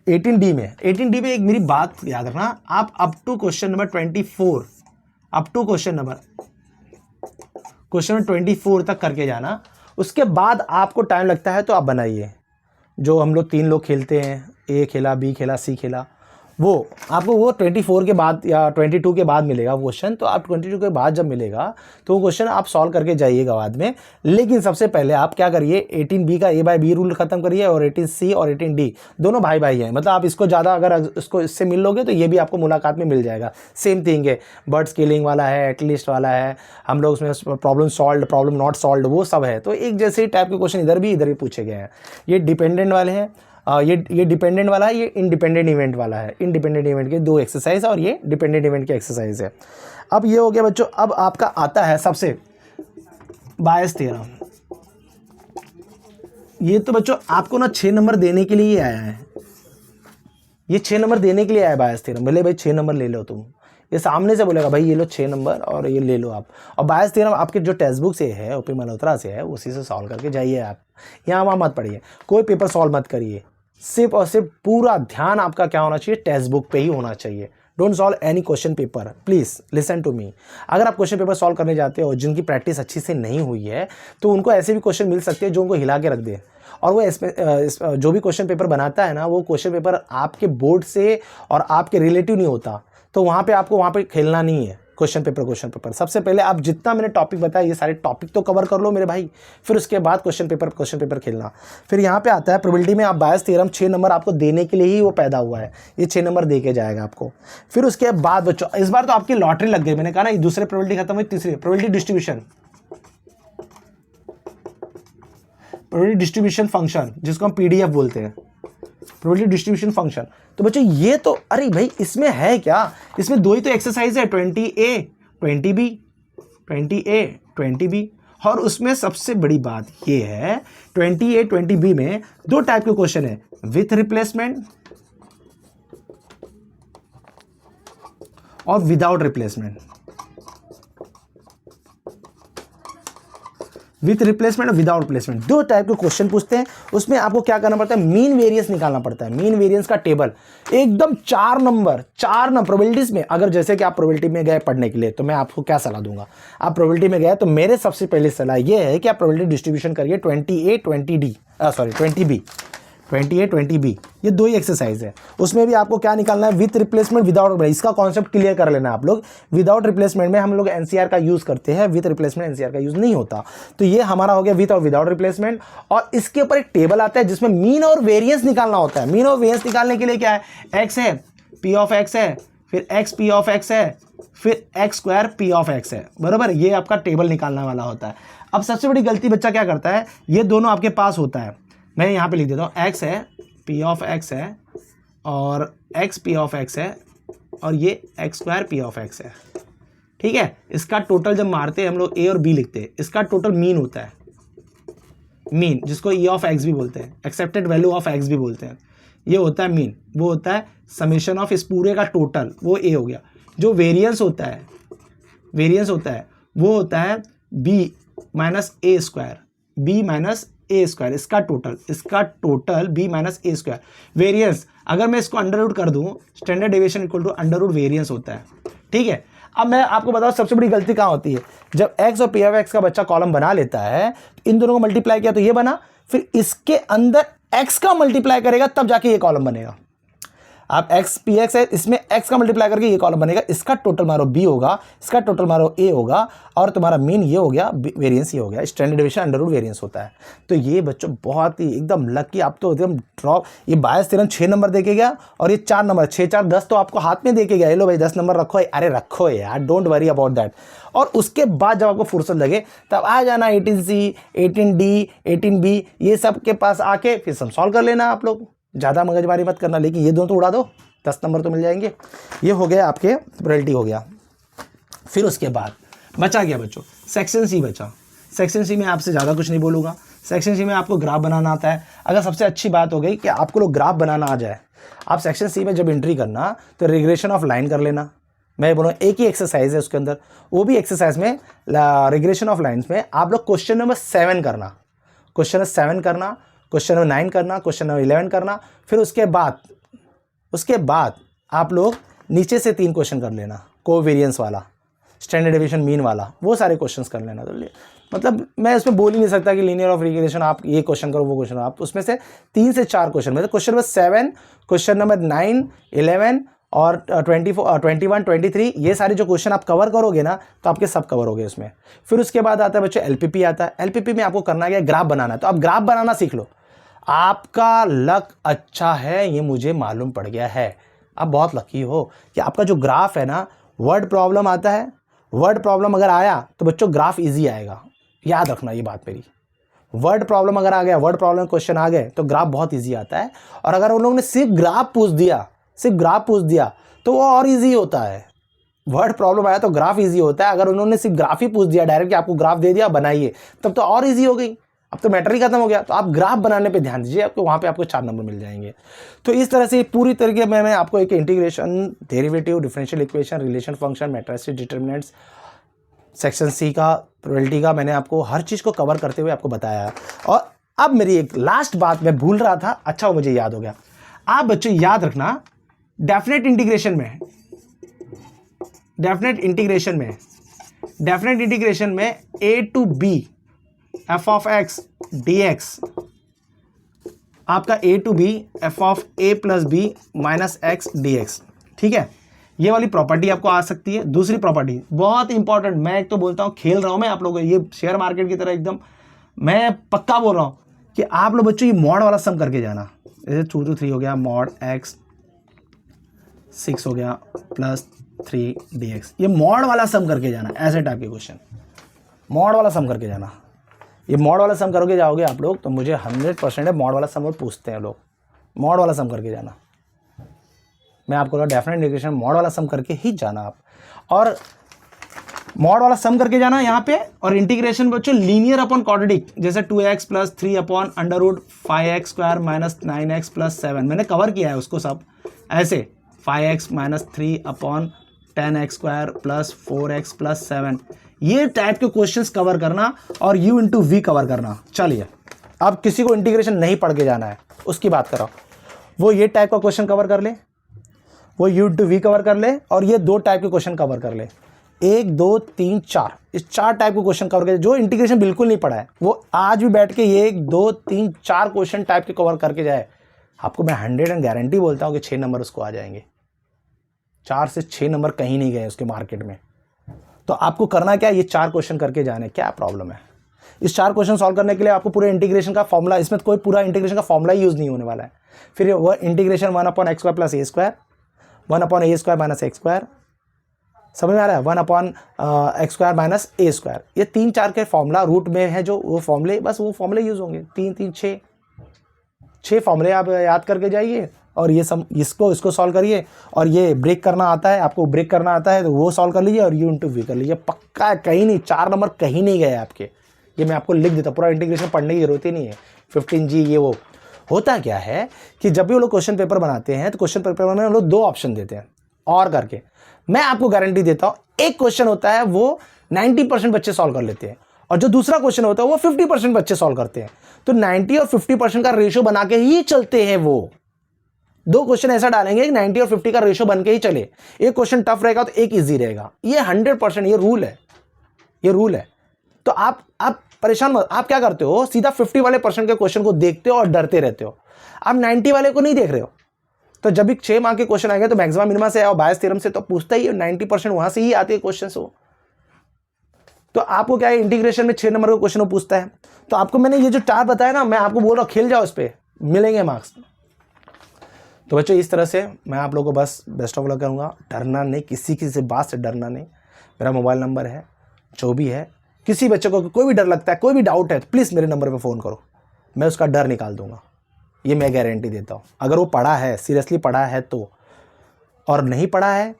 एक मेरी बात याद रखना, आप up to question number 24, up to question number 24 तक करके जाना। उसके बाद आपको टाइम लगता है तो आप बनाइए। जो हम लोग 3 लोग खेलते हैं, A खेला, B खेला, C खेला, वो आपको वो 24 के बाद या 22 के बाद मिलेगा वो क्वेश्चन। तो आप 22 के बाद जब मिलेगा तो वो क्वेश्चन आप सॉल्व करके जाइएगा बाद में। लेकिन सबसे पहले आप क्या करिए, 18B का A बाय B रूल खत्म करिए, और 18C और 18D दोनों भाई भाई हैं। मतलब आप इसको ज़्यादा अगर इसको इससे मिल लोगे तो ये भी आपको मुलाकात में मिल जाएगा। सेम थिंग है, बर्ड स्केलिंग वाला है, एटलीस्ट वाला है, हम लोग उसमें problem solve, problem not solve, वो सब है। तो एक जैसे टाइप के क्वेश्चन इधर भी पूछे गए हैं। ये डिपेंडेंट वाले हैं, ये डिपेंडेंट वाला है, ये इंडिपेंडेंट इवेंट वाला है। इंडिपेंडेंट इवेंट के 2 एक्सरसाइज और ये डिपेंडेंट इवेंट की एक्सरसाइज है। अब ये हो गया बच्चों। अब आपका आता है सबसे बायस थ्योरम। ये तो बच्चों आपको ना 6 नंबर देने के लिए ही आया है, ये 6 नंबर देने के लिए आया है बायस थ्योरम। बोले भाई 6 नंबर ले लो तुम, ये सामने से बोलेगा भाई ये लो 6 नंबर और ये ले लो आप। और बायस थ्योरम आपके जो टेक्स्ट बुक से है, ओपी मल्होत्रा से है, उसी से सॉल्व करके जाइए आप। यहाँ वहाँ मत पढ़िए, कोई पेपर सॉल्व मत करिए, सिर्फ और सिर्फ पूरा ध्यान आपका क्या होना चाहिए, टेक्स्ट बुक पे ही होना चाहिए। Don't solve any question paper, please listen to me. अगर आप क्वेश्चन पेपर सॉल्व करने जाते हो जिनकी प्रैक्टिस अच्छी से नहीं हुई है, तो उनको ऐसे भी क्वेश्चन मिल सकते हैं जो उनको हिला के रख दे। और वो जो भी क्वेश्चन पेपर बनाता है ना, वो क्वेश्चन पेपर आपके बोर्ड से और आपके रिलेटिव नहीं होता। तो वहाँ पे आपको वहाँ पे खेलना नहीं है क्वेश्चन पेपर। सबसे पहले आप जितना मैंने टॉपिक बताया, ये सारे टॉपिक तो कवर कर लो मेरे भाई, फिर उसके बाद क्वेश्चन पेपर खेलना। फिर यहाँ पे आता है प्रोबेबिलिटी में, आप बायस थ्योरम 6 नंबर आपको देने के लिए ही वो पैदा हुआ है, ये 6 नंबर दे के जाएगा आपको। फिर उसके बाद बच्चों इस बार तो आपकी लॉटरी लग गई, मैंने कहा ना, दूसरे प्रोबेबिलिटी खत्म हुई, तीसरी प्रोबेबिलिटी डिस्ट्रीब्यूशन फंक्शन, जिसको हम पीडीएफ बोलते हैं, प्रोबेबिलिटी डिस्ट्रीब्यूशन फंक्शन। तो बच्चों ये तो, अरे भाई इसमें है क्या, इसमें 2 ही तो एक्सरसाइज है, 20A 20B, 20A 20B। और उसमें सबसे बड़ी बात ये है 20A 20B में 2 टाइप के क्वेश्चन है, विथ रिप्लेसमेंट और विदाउट रिप्लेसमेंट। विथ रिप्लेसमेंट और विदाउट रिप्लेसमेंट 2 टाइप के क्वेश्चन पूछते हैं। उसमें आपको क्या करना पड़ता है, मीन वेरियंस निकालना पड़ता है। मीन वेरियंस का टेबल एकदम 4 नंबर प्रोबेबिलिटीज में। अगर जैसे कि आप प्रोबेबिलिटी में गए पढ़ने के लिए, तो मैं आपको क्या सलाह दूंगा, आप प्रोबेबिलिटी में गए तो मेरे सबसे पहले सलाह ये है कि आप प्रोबेबिलिटी डिस्ट्रीब्यूशन करिए 20A 20B, 20A 20B, ये 2 ही एक्सरसाइज है। उसमें भी आपको क्या निकालना है, विथ रिप्लेसमेंट विदाउट। इसका कॉन्सेप्ट क्लियर कर लेना आप लोग। विदाउट रिप्लेसमेंट में हम लोग एनसीआर का यूज करते हैं, विथ रिप्लेसमेंट एनसीआर का यूज नहीं होता। तो ये हमारा हो गया विथ और विदाउट रिप्लेसमेंट। और इसके ऊपर एक टेबल आता है जिसमें मीन और वेरियंस निकालना होता है। मीन और वेरियंस निकालने के लिए क्या है, एक्स है, पी ऑफ एक्स है, फिर एक्स पी ऑफ एक्स है, फिर x square P of x है, बराबर। ये आपका टेबल निकालने वाला होता है। अब सबसे बड़ी गलती बच्चा क्या करता है, ये दोनों आपके पास होता है, मैं यहाँ पे लिख देता हूँ, x है p ऑफ x है और x p ऑफ x है और ये x square p of x है, ठीक है। इसका टोटल जब मारते हैं हम लोग a और b लिखते हैं, इसका टोटल मीन होता है, मीन जिसको e ऑफ x भी बोलते हैं, एक्सेप्टेड वैल्यू ऑफ x भी बोलते हैं, ये होता है मीन, वो होता है समेशन ऑफ इस पूरे का टोटल, वो a हो गया। जो वेरिएंस होता है, वेरिएंस होता है वो होता है b minus A square, b minus A square, इसका total b minus A square. Variance अगर मैं इसको अंडर रूट कर दूं, standard deviation equal to under root variance होता है, ठीक है। अब मैं आपको बताऊं सबसे बड़ी गलती कहाँ होती है, जब x और p ऑफ x का बच्चा कॉलम बना लेता है, इन दोनों को मल्टीप्लाई किया तो ये बना, फिर इसके अंदर x का मल्टीप्लाई करेगा तब जाके ये कॉलम बनेगा। आप x p x है, इसमें x का मल्टीप्लाई करके ये कॉलम बनेगा, इसका टोटल मारो b होगा, इसका टोटल मारो a होगा और तुम्हारा मीन ये हो गया, वेरिएंस ये हो गया, standard deviation under root variance होता है। तो ये बच्चों बहुत ही एकदम लकी, आप तो एकदम ड्रॉप, ये बायस थ्योरम 6 नंबर दे के गया और ये 4 नंबर, 6 4 10 तो आपको हाथ में दे के गया, ये लो भाई 10 नंबर रखो, अरे रखो यार, डोंट वरी अबाउट दैट। और उसके बाद जब आपको फुर्सत लगे तब आ जाना 18C 18D 18B ये सब के पास आके फिर सम सॉल्व कर लेना आप लोग, ज़्यादा मगजमारी मत करना, लेकिन ये दोनों तो उड़ा दो, 10 नंबर तो मिल जाएंगे। ये हो गया आपके प्रोबेबिलिटी हो गया। फिर उसके बाद बचा गया बच्चों सेक्शन सी बचा। सेक्शन सी में आपसे ज़्यादा कुछ नहीं बोलूँगा, सेक्शन सी में आपको ग्राफ बनाना आता है। अगर सबसे अच्छी बात हो गई कि आपको लोग ग्राफ बनाना आ जाए, आप सेक्शन सी में जब एंट्री करना तो रिग्रेशन ऑफ लाइन कर लेना। मैं बोलूँ एक ही एक्सरसाइज है उसके अंदर, वो भी एक्सरसाइज में रिग्रेशन ऑफ लाइन्स में आप लोग क्वेश्चन नंबर 7 करना, क्वेश्चन नंबर 7 करना, क्वेश्चन नंबर 9 करना, क्वेश्चन नंबर 11 करना। फिर उसके बाद आप लोग नीचे से 3 क्वेश्चन कर लेना, कोवेरिएंस वाला, स्टैंडर्ड डेविएशन मीन वाला, वो सारे क्वेश्चंस कर लेना। तो मतलब मैं इसमें बोल ही नहीं सकता कि लीनियर ऑफ रिग्रेशन आप ये क्वेश्चन करो वो क्वेश्चन, आप उसमें से 3 से 4 क्वेश्चन, मतलब क्वेश्चन नंबर 7, क्वेश्चन नंबर 9, 11 और 24, 21, 23 ये सारे जो क्वेश्चन आप कवर करोगे ना तो आपके सब कवर हो गए उसमें। फिर उसके बाद आता है बच्चों एलपीपी आता है। एलपीपी में आपको करना क्या है, ग्राफ बनाना है। तो आप ग्राफ बनाना सीख लो, आपका लक अच्छा है, ये मुझे मालूम पड़ गया है। आप बहुत लकी हो कि आपका जो ग्राफ है ना, वर्ड प्रॉब्लम आता है, वर्ड प्रॉब्लम अगर आया तो बच्चों ग्राफ इजी आएगा, याद रखना ये बात मेरी। वर्ड प्रॉब्लम अगर आ गया, वर्ड प्रॉब्लम क्वेश्चन आ गए तो ग्राफ बहुत इजी आता है। और अगर उन लोगों ने सिर्फ ग्राफ पूछ दिया तो वो और इजी होता है। वर्ड प्रॉब्लम आया तो ग्राफ इजी होता है, अगर उन्होंने सिर्फ ग्राफ ही पूछ दिया डायरेक्ट, आपको ग्राफ दे दिया बनाइए, तब तो और इजी हो गई, अब तो मैटर ही खत्म हो गया। तो आप ग्राफ बनाने पे ध्यान दीजिए, आपको वहाँ पे आपको 4 नंबर मिल जाएंगे। तो इस तरह से पूरी तरीके में मैं आपको एक integration, derivative, differential equation, relation function, matrices, determinants, section C का, प्रोबेबिलिटी का, मैंने आपको हर चीज़ को कवर करते हुए आपको बताया। और अब मेरी एक लास्ट बात मैं भूल रहा था, अच्छा वो मुझे याद हो गया। आप बच्चों याद रखना, डेफिनेट इंटीग्रेशन में a to b f of x dx आपका a to b f of a plus b minus x dx, ठीक है। ये वाली प्रॉपर्टी आपको आ सकती है। दूसरी प्रॉपर्टी बहुत इंपॉर्टेंट, मैं एक तो बोलता हूँ खेल रहा हूँ मैं आप लोगों को, ये शेयर मार्केट की तरह एकदम मैं पक्का बोल रहा हूँ कि आप लोग बच्चों ये मॉड वाला सम करके जाना। जैसे 2 to 3 हो गया, मॉड x 6 हो गया प्लस 3 dx, ये मॉड वाला सम करके जाना। ऐसे टाइप के क्वेश्चन मॉड वाला सम करके जाना। ये मॉड वाला सम करोगे जाओगे आप लोग तो मुझे 100% है मॉड वाला सम और पूछते हैं लोग, मॉड वाला सम करके जाना। मैं आपको डेफिनेट इंटीग्रेशन मॉड वाला सम करके ही जाना आप, और मॉड वाला सम करके जाना यहाँ पे। और इंटीग्रेशन बच्चों लीनियर अपॉन क्वाड्रेटिक, जैसे 2x plus 3 upon under root 5x square minus 9x plus 7, मैंने कवर किया है उसको सब ऐसे, 5x minus 3 upon 10x square plus 4x plus 7, ये टाइप के क्वेश्चंस कवर करना और u इंटू वी कवर करना। चलिए अब किसी को इंटीग्रेशन नहीं पढ़ के जाना है उसकी बात करो, वो ये टाइप का क्वेश्चन कवर कर ले, वो u इंटू वी कवर कर ले, और ये 2 टाइप के क्वेश्चन कवर कर ले, 1 2 3 4, इस 4 टाइप के क्वेश्चन कवर कर। जो इंटीग्रेशन बिल्कुल नहीं पढ़ा है वो आज भी बैठ के 1 2 3 4 क्वेश्चन टाइप के कवर करके जाए, आपको मैं 100 गारंटी बोलता हूँ कि 6 नंबर उसको आ जाएंगे। 4 से 6 नंबर कहीं नहीं गए उसके मार्केट में। तो आपको करना क्या, ये 4 क्वेश्चन करके जाने, क्या प्रॉब्लम है। इस 4 क्वेश्चन सॉल्व करने के लिए आपको पूरे इंटीग्रेशन का फॉर्मूला, इसमें कोई पूरा इंटीग्रेशन का फॉर्मूला ही यूज़ नहीं होने वाला है। फिर वह integration 1 upon x square plus a square, 1 upon a square minus x square, समझ में आ रहा है। 1/x² माइनस a², ये 3-4 के फॉर्मूला रूट में है जो, वो फॉर्मूले, बस वो फॉर्मूले यूज होंगे। 3 3 6 फॉर्मूले आप याद करके जाइए और ये इसको सॉल्व करिए। और ये ब्रेक करना आता है आपको, ब्रेक करना आता है तो वो सॉल्व कर लीजिए और u/v कर लीजिए, पक्का है, कहीं नहीं, 4 नंबर कहीं नहीं गए आपके। ये मैं आपको लिख देता, पूरा इंटीग्रेशन पढ़ने की जरूरत ही नहीं है। 15G ये वो होता क्या है कि जब भी वो लोग क्वेश्चन पेपर बनाते हैं तो क्वेश्चन पेपर में वो लोग 2 ऑप्शन देते हैं और करके। मैं आपको गारंटी देता हूं एक क्वेश्चन होता है वो 90% बच्चे सॉल्व कर लेते हैं और जो दूसरा क्वेश्चन होता है वो 50% बच्चे सॉल्व करते हैं। तो 90 और 50% का रेशियो बना के ही चलते हैं वो। 2 क्वेश्चन ऐसा डालेंगे कि 90 और 50 का रेशियो बन के ही चले। एक क्वेश्चन टफ रहेगा तो एक इजी रहेगा, ये 100%, ये रूल है, ये रूल है। तो आप परेशान मत, आप क्या करते हो, सीधा 50 वाले % के क्वेश्चन को देखते हो और डरते रहते हो, आप 90 वाले को नहीं देख रहे हो। तो जब भी 6 मार्क के क्वेश्चन आएंगे तो मैक्सिमम मिनिमम से और बायस थ्योरम से तो पूछता ही, 90% वहां से ही आते हैं क्वेश्चन से। तो आपको क्या है, इंटीग्रेशन में 6 नंबर का क्वेश्चन पूछता है, तो आपको मैंने ये जो 4 बताया ना, मैं आपको बोल रहा हूं खेल जाओ, इस पे मिलेंगे मार्क्स। तो बच्चों इस तरह से मैं आप लोगों को बस बेस्ट ऑफ लक करूंगा। डरना नहीं, किसी से बात से डरना नहीं। मेरा मोबाइल नंबर है, जो भी है, किसी बच्चे को कोई भी डर लगता है, कोई भी डाउट है तो प्लीज़ मेरे नंबर पे फ़ोन करो, मैं उसका डर निकाल दूंगा, ये मैं गारंटी देता हूँ। अगर वो पढ़ा है, सीरियसली पढ़ा है तो, और नहीं पढ़ा है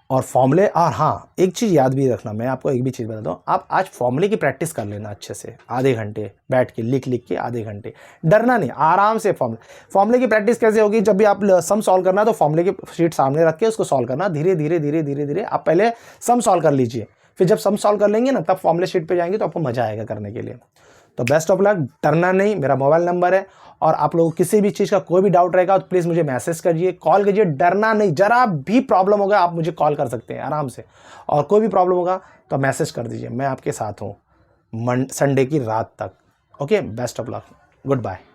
और फॉर्मूले, और हाँ एक चीज़ याद भी रखना, मैं आपको एक भी चीज़ बताता हूँ, आप आज फॉर्मूले की प्रैक्टिस कर लेना अच्छे से, आधे घंटे बैठ के लिख के आधे घंटे, डरना नहीं, आराम से। फॉर्मूले की प्रैक्टिस कैसे होगी, जब भी आप सम सॉल्व करना तो फॉर्मूले की शीट सामने रख के उसको सॉल्व करना, धीरे धीरे धीरे धीरे धीरे आप पहले सम सॉल्व कर लीजिए, फिर जब सम सॉल्व कर लेंगे ना तब फॉर्मूले शीट पे जाएंगे तो आपको मजा आएगा करने के लिए। तो बेस्ट ऑफ लक, डरना नहीं। मेरा मोबाइल नंबर है, और आप लोगों को किसी भी चीज़ का कोई भी डाउट रहेगा तो प्लीज़ मुझे मैसेज करिए, कॉल कीजिए, डरना नहीं। जरा भी प्रॉब्लम होगा आप मुझे कॉल कर सकते हैं आराम से, और कोई भी प्रॉब्लम होगा तो मैसेज कर दीजिए, मैं आपके साथ हूँ संडे की रात तक। Okay, best of luck, good bye.